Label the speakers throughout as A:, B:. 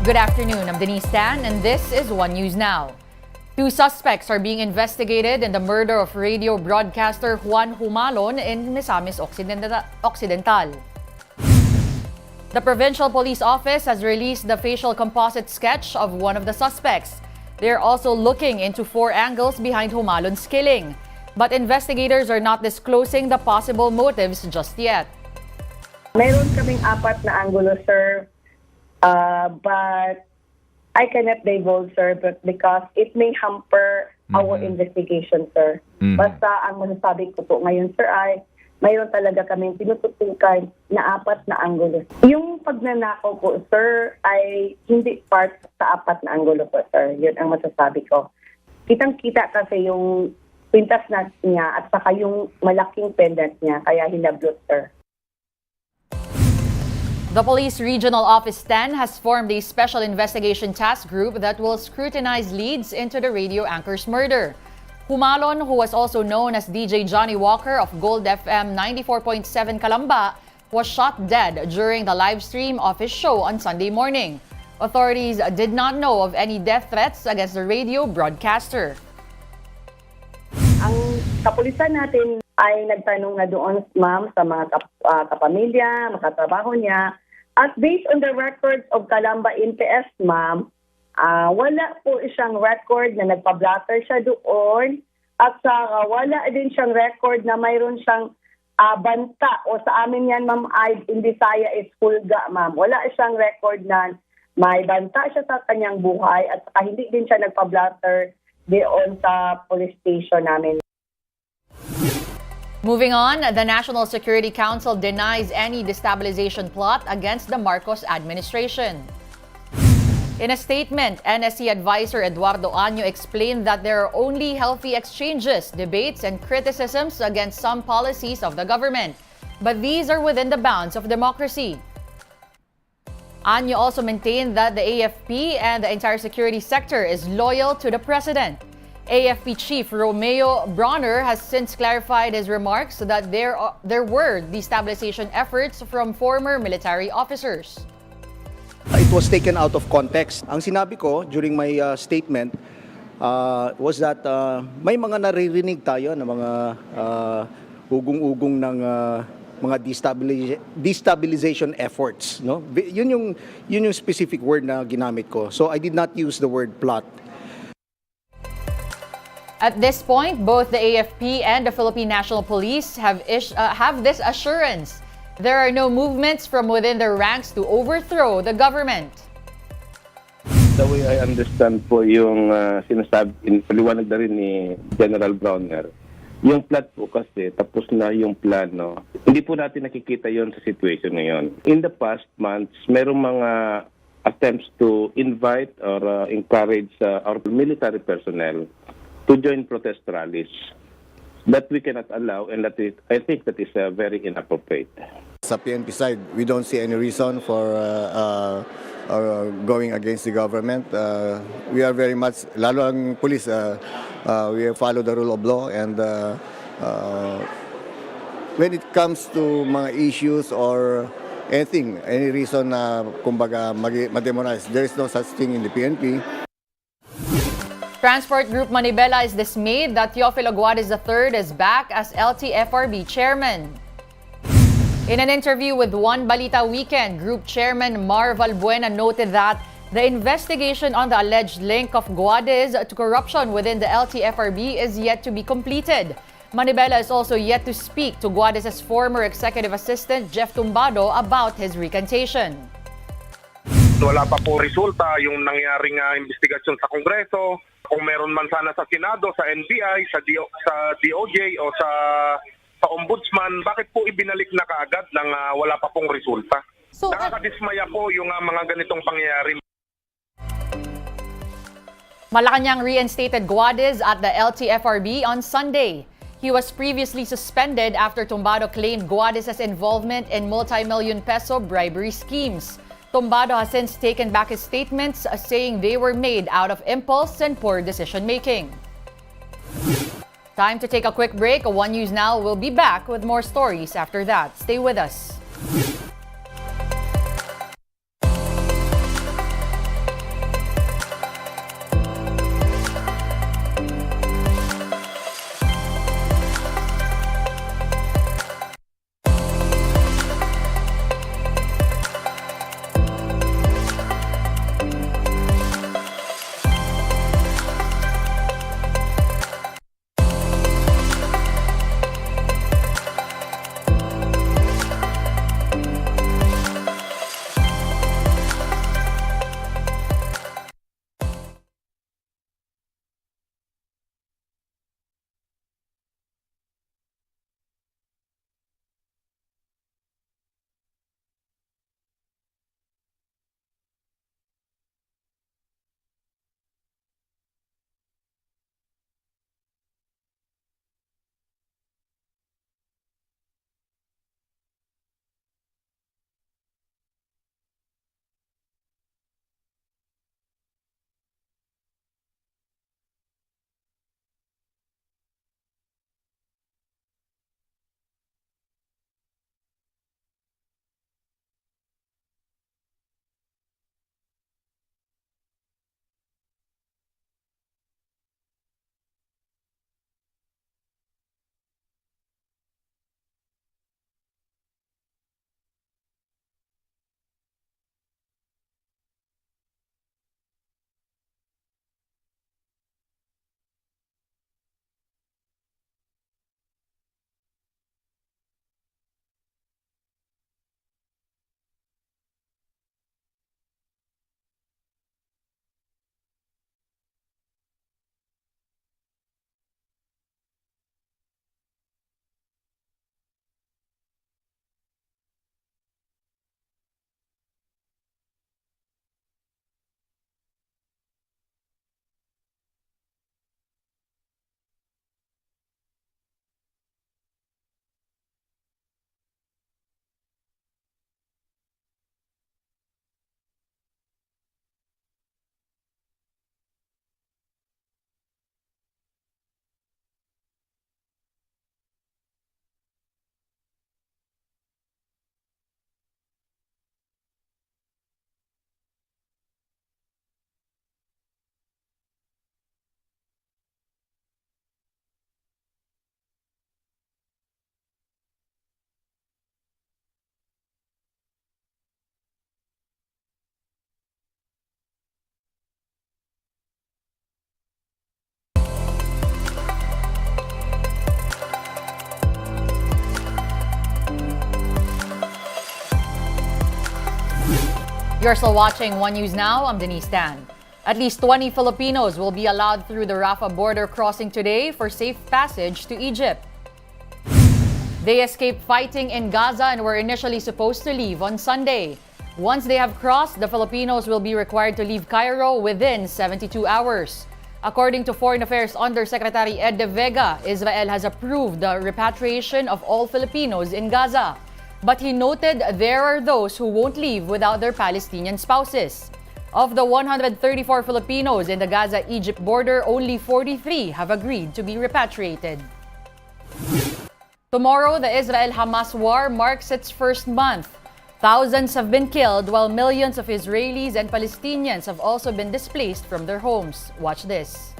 A: Good afternoon, I'm Denise Tan, and this is One News Now. Two suspects are being investigated in the murder of radio broadcaster Juan Humalon in Misamis Occidental. The Provincial Police Office has released the facial composite sketch of one of the suspects. They're also looking into 4 angles behind Humalon's killing. But investigators are not disclosing the possible motives just yet.
B: Mayroon kaming 4 na anggulo, sir. But I cannot divulge, sir, because it may hamper our investigation, sir. Basta ang masasabi ko po ngayon, sir, ay mayroon talaga kaming tinututukan na 4 na anggulo. Yung pagnanakaw po, sir, ay hindi part sa 4 na anggulo po, sir. Yun ang masasabi ko. Kitang-kita kasi yung pintas na niya at saka yung malaking pendant niya, kaya hinablot, sir.
A: The Police Regional Office 10 has formed a special investigation task group that will scrutinize leads into the radio anchor's murder. Humalon, who was also known as DJ Johnny Walker of Gold FM 94.7 Calamba, was shot dead during the live stream of his show on Sunday morning. Authorities did not know of any death threats against the radio broadcaster.
B: Ang kapulisan natin ay nagtanong na doon, ma'am, sa mga kapamilya, makatrabaho niya. At based on the records of Calamba NPS, ma'am, wala po siyang record na nagpa-blatter siya doon. At saka wala din siyang record na mayroon siyang banta. O sa amin yan, ma'am, ay in Bisaya is hulga, ma'am. Wala siyang record na may banta siya sa kanyang buhay at saka hindi din siya nagpa-blatter doon sa police station namin.
A: Moving on, the National Security Council denies any destabilization plot against the Marcos administration. In a statement, NSC advisor Eduardo Año explained that there are only healthy exchanges, debates, and criticisms against some policies of the government. But these are within the bounds of democracy. Año also maintained that the AFP and the entire security sector is loyal to the president. AFP Chief Romeo Bronner has since clarified his remarks that there were destabilization efforts from former military officers.
C: It was taken out of context. Ang sinabi ko during my statement was that may mga naririnig tayo na mga ugong-ugong ng mga destabilization efforts, no? Yun yung specific word na ginamit ko. So I did not use the word plot.
A: At this point, both the AFP and the Philippine National Police have this assurance. There are no movements from within their ranks to overthrow the government.
D: The way I understand po yung sinasabi, paliwanag na rin ni General Browner, yung plot po kasi tapos na yung plano. Hindi po natin nakikita yon sa situation ngayon. In the past months, merong mga attempts to invite or encourage our military personnel to join protest rallies. That we cannot allow, and I think that is very inappropriate.
E: Sa PNP side, we don't see any reason for going against the government. We are very much, lalo ang police, we follow the rule of law, and when it comes to mga issues or anything, any reason na kumbaga ma-demonize, there is no such thing in the PNP.
A: Transport Group Manibela is dismayed that Teofilo Guadez III is back as LTFRB chairman. In an interview with One Balita Weekend, Group Chairman Mar Valbuena noted that the investigation on the alleged link of Guadez to corruption within the LTFRB is yet to be completed. Manibela is also yet to speak to Guadez's former executive assistant Jeff Tumbado about his recantation.
F: Wala pa po resulta yung nangyaring investigasyon sa Kongreso. Kung meron man sana sa Senado, sa NBI, sa DOJ o sa Ombudsman, bakit po ibinalik na kaagad nang wala pa pong resulta? So, nakakadismaya po yung mga ganitong pangyayari.
A: Malacanang reinstated Guadez at the LTFRB on Sunday. He was previously suspended after Tumbado claimed Guadez's involvement in multi-million peso bribery schemes. Tumbado has since taken back his statements, saying they were made out of impulse and poor decision-making. Time to take a quick break. One News Now will be back with more stories after that. Stay with us. You're still watching One News Now. I'm Denise Tan. At least 20 Filipinos will be allowed through the Rafah border crossing today for safe passage to Egypt. They escaped fighting in Gaza and were initially supposed to leave on Sunday. Once they have crossed, the Filipinos will be required to leave Cairo within 72 hours. According to Foreign Affairs Undersecretary Ed De Vega, Israel has approved the repatriation of all Filipinos in Gaza. But he noted there are those who won't leave without their Palestinian spouses. Of the 134 Filipinos in the Gaza-Egypt border, only 43 have agreed to be repatriated. Tomorrow, the Israel-Hamas war marks its first month. Thousands have been killed while millions of Israelis and Palestinians have also been displaced from their homes. Watch this.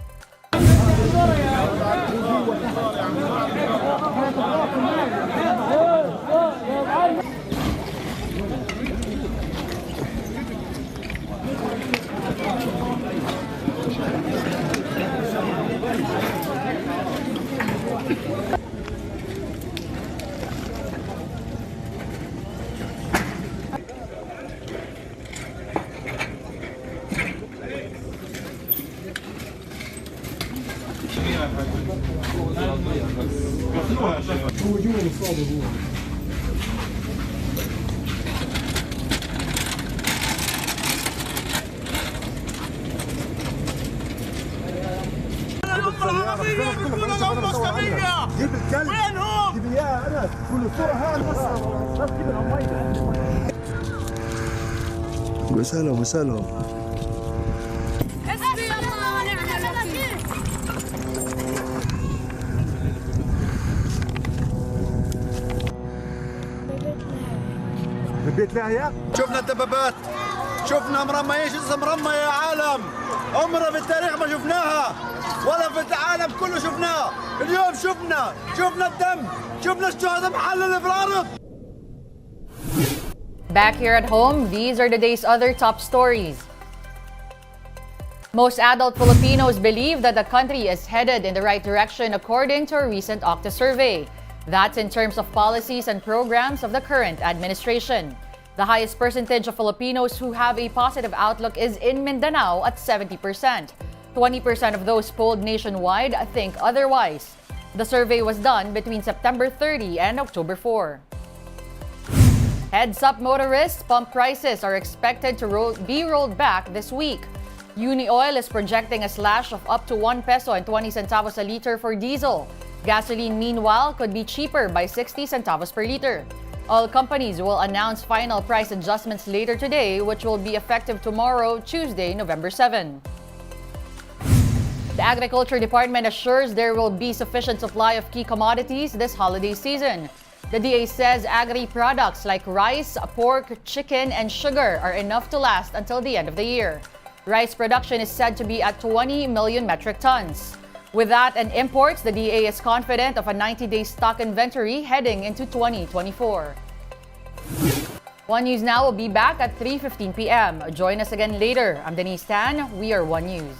G: وسهلا وسهلا.
H: حسبي الله ونعم الوكيل.
G: ببيت لاهية؟ شفنا الدبابات، شفنا مرمى، ايش اسمها مرمى يا عالم، عمرنا في التاريخ ما شفناها ولا في العالم كله شفناها، اليوم شفنا الدم، شفنا الشهداء محللة في الأرض.
A: Back here at home, these are the day's other top stories. Most adult Filipinos believe that the country is headed in the right direction according to a recent Octa survey. That's in terms of policies and programs of the current administration. The highest percentage of Filipinos who have a positive outlook is in Mindanao at 70%. 20% of those polled nationwide think otherwise. The survey was done between September 30 and October 4. Heads up, motorists, pump prices are expected to be rolled back this week. Unioil is projecting a slash of up to 1 peso and 20 centavos a liter for diesel. Gasoline, meanwhile, could be cheaper by 60 centavos per liter. All companies will announce final price adjustments later today, which will be effective tomorrow, Tuesday, November 7. The Agriculture Department assures there will be sufficient supply of key commodities this holiday season. The DA says agri-products like rice, pork, chicken, and sugar are enough to last until the end of the year. Rice production is said to be at 20 million metric tons. With that and imports, the DA is confident of a 90-day stock inventory heading into 2024. One News Now will be back at 3:15 p.m. Join us again later. I'm Denise Tan. We are One News.